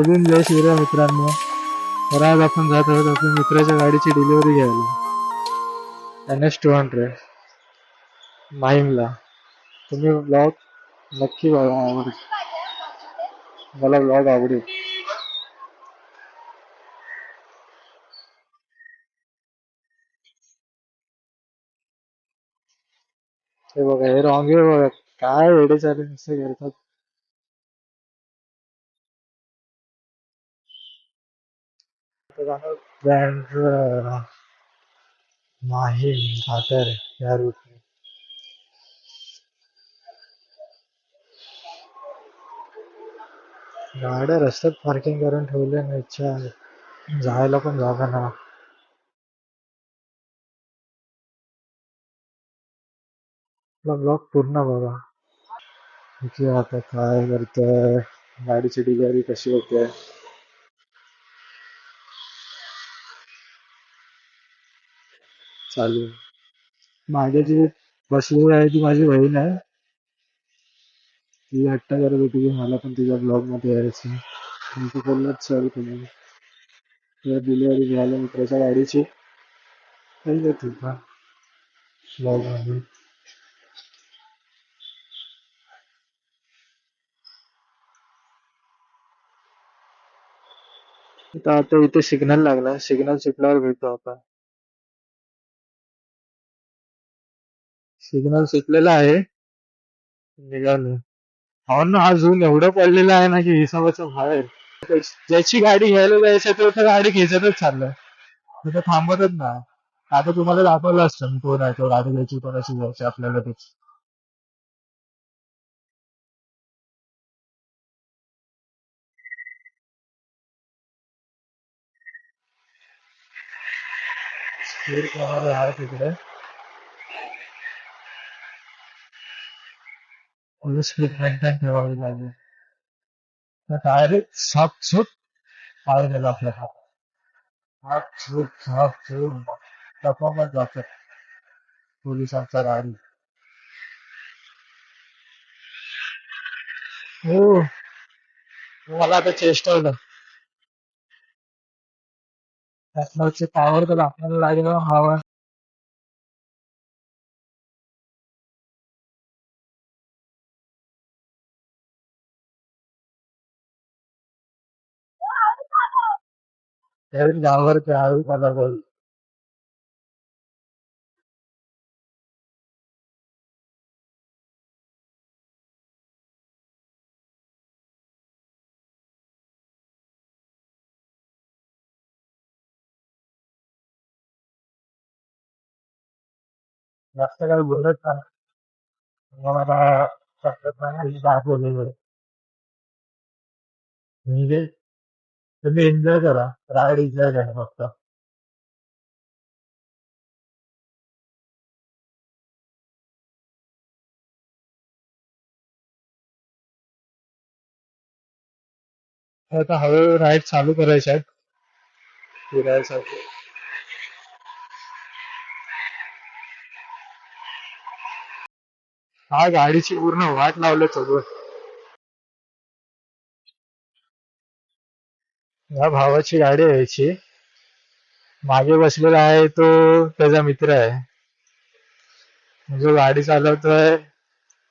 अजून जय श्रीराम मित्रांनो. तर आज आपण जात आहोत आपल्या मित्राच्या गाडीची डिलिव्हरी घ्यायला NS200 माहीमला. तुम्ही ब्लॉग नक्की बघा, आवडेल, मला ब्लॉग आवडेल. हे बघा, हे रॉंगे बघा, काय वेडे चाले नुसते करतात. ब्रँड माहीम सातार या रूटने. गाड्या रस्त्यात पार्किंग करून ठेवल्या ना, इच्छा जायला पण जागा ना. ब्लॉग पूर्ण बघा. किती आता काय करतोय, गाडीची डिलिव्हरी कशी होते. चालू मागे जी बसलेली आहे ती माझी बहीण आहे. ती हट्ट करत होती की मला पण तिच्या ब्लॉग मध्ये यायचं. तुमची बोलणंच चालू तुम्ही डिलिव्हरी घ्यायला मित्राच्या गाडीची काही होती का ब्लॉग मध्ये. तर आता इथे सिग्नल लागला, सिग्नल सुटल्यावर भेटतो आपण. सिग्नल सुटलेला आहे, निघालो. हो ना, आज ऊन एवढं पडलेलं आहे ना की हिसाबाचं बाहेर. ज्याची गाडी घ्यायला जायचं तो तर गाडी खेचतच चाललाय, तिथे थांबतच नाही. आता तुम्हाला दाखवलं असतं मी कोण आहे तो, गाडी घ्यायची कोणाची घ्यायची आपल्याला ते. स्पीड कॅमेरा आहे तिकडे, फुल स्पीड मेंटेन ठेवावी लागेल. डायरेक्ट साप सूट पाय गेला आपल्या हात. साप सूट टपामच जातो पोलिसांचा गाडी. हो, मला आता चेष्टवलं. त्याची पावर तर आपल्याला लागेल हवा. त्यावेळी घाबरते हळू मला बोल. जास्त काही बोलत नाही, मला समजत नाही काय बोलले. म्हणजे तुम्ही एन्जॉय करा, राईड एन्जॉय करा फक्त. आता हळूहळू राईड चालू करायचे आहेत फिरायसाठी. हा गाडीची पूर्ण वाट लावले सगळं. या भावाची गाडी आहे याची. मागे बसलेला आहे तो त्याचा मित्र आहे, जो गाडी चालवतोय.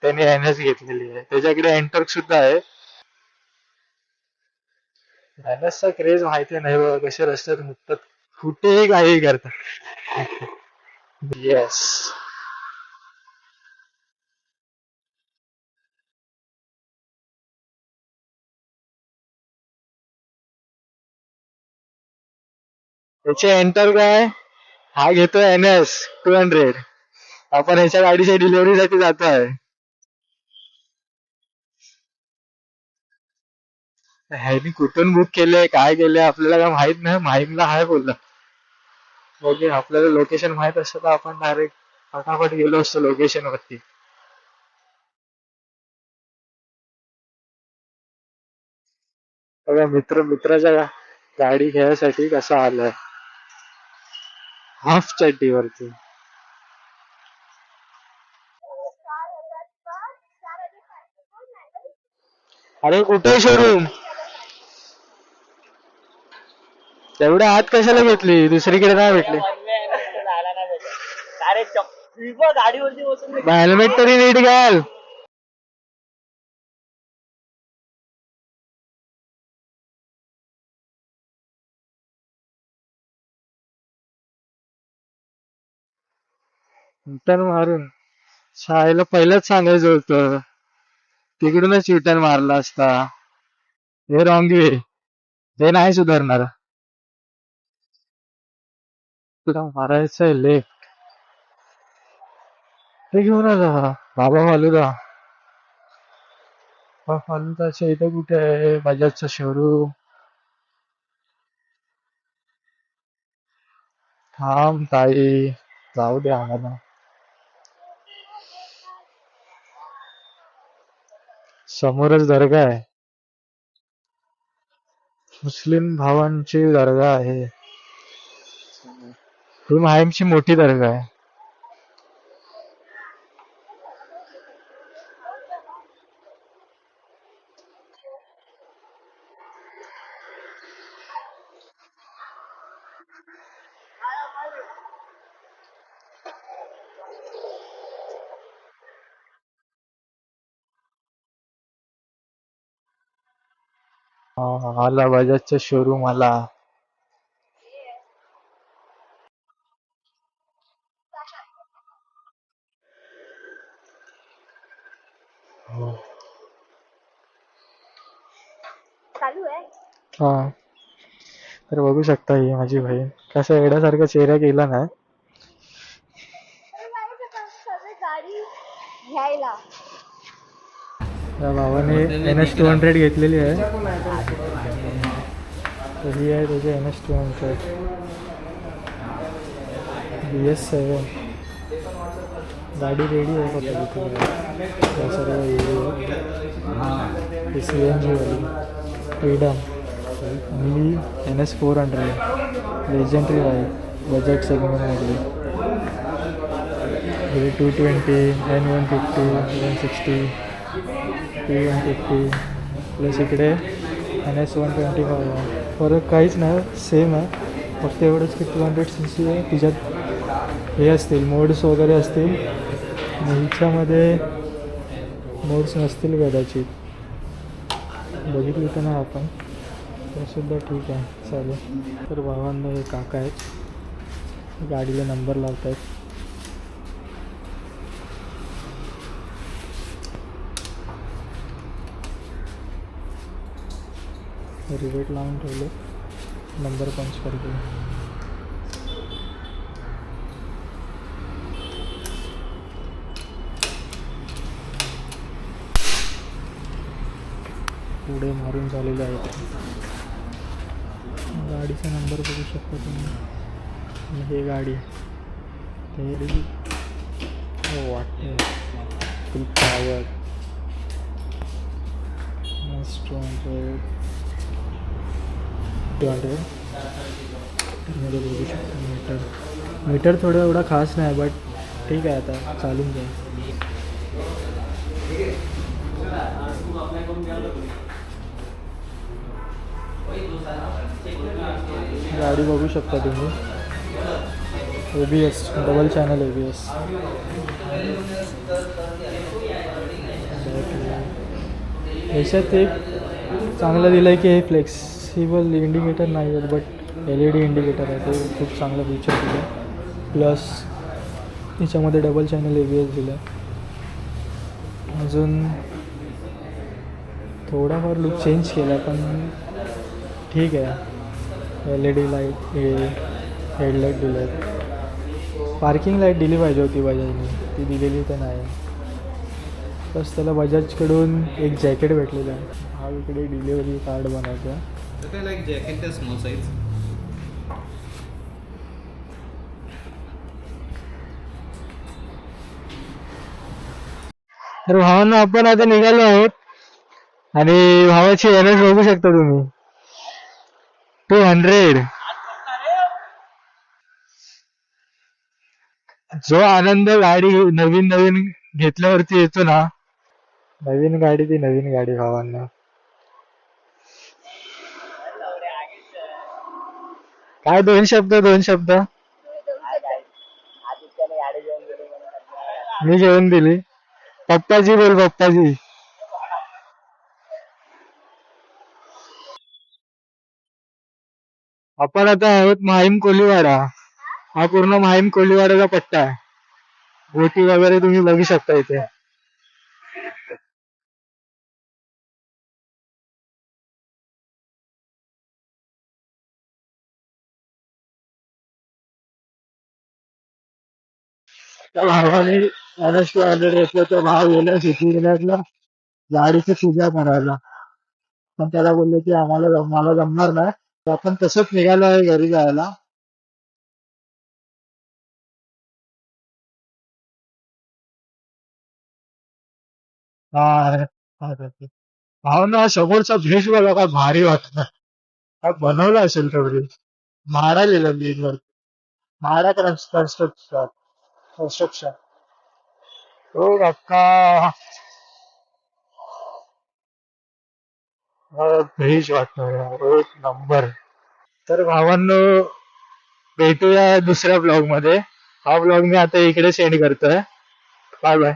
त्याने NS घेतलेली आहे, त्याच्याकडे एंटर्क सुद्धा आहे. NS चा क्रेज माहिती नाही बघा, कसे रस्त्यात मुततात, कुठेही काही करतात. येस, त्याचे एंटर काय, हा घेतोय NS 200. आपण ह्याच्या गाडीच्या डिलिव्हरीसाठी जातो आहे. ह्यानी कुठून बुक केले काय केले आपल्याला काय माहित नाही, माहीमला हाय बोलला. ओके, आपल्याला लोकेशन माहित असतं तर आपण डायरेक्ट फटाफट गेलो असतो लोकेशन वरती. बघा मित्र मित्राच्या गाडी घ्यायसाठी कसा आलाय, हाफ चड्डी वरती. अरे कुठे शोरूम, तेवढ्या आत कशाला घेतली, दुसरीकडे नाही भेटली. हेल्मेट तरी नीट घाल. तर मारून शाळेला पहिलंच सांगायचं होतं, तिकडूनच युटर्न मारला असता. हे रॉंग वे, हे नाही सुधारणार. तुला मारायचंय लेफ्ट, ते घेऊन आला बाबा फालुदा. फालुदाच्या इथं कुठे आहे बजाजचं शोरूम? थांब ताई, जाऊ दे आम्हाला. समोरच दर्गा आहे, मुस्लिम भावांची दर्गा आहे. ही माहीमची मोठी दर्गा आहे. आला बजाजचा शोरूम आला. हा, तर बघू शकता ही माझी बहीण कसा येण्यासारखा चेहरा केला ना. त्या भावाने NS200 घेतलेली आहे. तर ही आहे त्याची NS200 BS7. गाडी रेडी आहे फक्त तिथे सर्व CNG वाली फ्रीडम. आणि NS400 लेजेंडरी आहे बजेट सेगमेंटमधली. हे 220, N150, 160, P150 प्लस इकडे NS125. फरक काहीच नाही, सेम आहे. फक्त एवढंच की 200cc आहे. तिच्यात हे असतील मोड्स वगैरे असतील आणि हिच्यामध्ये मोड्स नसतील कदाचित, बघितलं तर नाही आपण, तरीसुद्धा ठीक आहे, चालेल. तर भावांना हे काका आहेत, गाडीला नंबर लावत आहेत. रिवेट लावून ठेवले, नंबर पंच करते. पुढे मारून झालेले आहेत. गाडीचा नंबर बघू शकता तुम्ही. हे गाडी वाटते फुल पॉवर. मध्ये बघू शकता मीटर थोडं एवढा खास नाही, बट ठीक आहे, आता चालून जाईल. गाडी बघू शकता तुम्ही, ABS डबल चॅनल ABS. ह्याच्यात एक चांगलं दिलं आहे की हे फ्लेक्सिबल इंडिकेटर नाही आहेत, बट LED इंडिकेटर आहे, ते खूप चांगलं फीचर दिलं आहे. प्लस याच्यामध्ये डबल चॅनल ABS दिलं आहे. अजून थोडाफार लुक चेंज केला आहे, पण ठीक आहे. LED लाईट, हे हेडलाईट दिले आहेत. पार्किंग लाईट दिली पाहिजे होती बजाजने, ती दिलेली तर नाही. प्लस त्याला बजाजकडून एक जॅकेट भेटलेलं आहे. हा इकडे डिलिव्हरी कार्ड बनवायचा. तर भावांना आपण आता निघालो आहोत आणि भावाची NS बघू शकता तुम्ही, 200. जो आनंद गाडी नवीन नवीन घेतल्यावरती येतो ना, नवीन गाडी ती नवीन गाडी भावांना. काय दोन शब्द दोन शब्द मी जेवण दिली. पप्पाजी बोल पप्पाजी. आपण आता आहोत माहीम कोलीवाडा. हा पूर्ण माहीम कोलीवाड्याचा पट्टा आहे. बोटी वगैरे तुम्ही बघू शकता इथे. त्या भावाने NS 200 घेतलं तर भाव गेला सिद्धिविनायकला गाडीची पूजा करायला. पण त्याला बोलले की मला जमणार नाही. तर आपण तसंच निघालो आहे घरी जायला. हा हा, भावना समोरचा ब्रिज बघा काय भारी वाटतं. काय बनवला असेल तो ब्रिज. म्हाडा लिहिलं ब्रिज वर. MHADA construction construction. हो अक्का. ब्रिज वाटतो एक नंबर. तर भावांनो, भेटूया दुसऱ्या ब्लॉग मध्ये. हा ब्लॉग मी आता इकडे सेंड करतोय. Bye bye.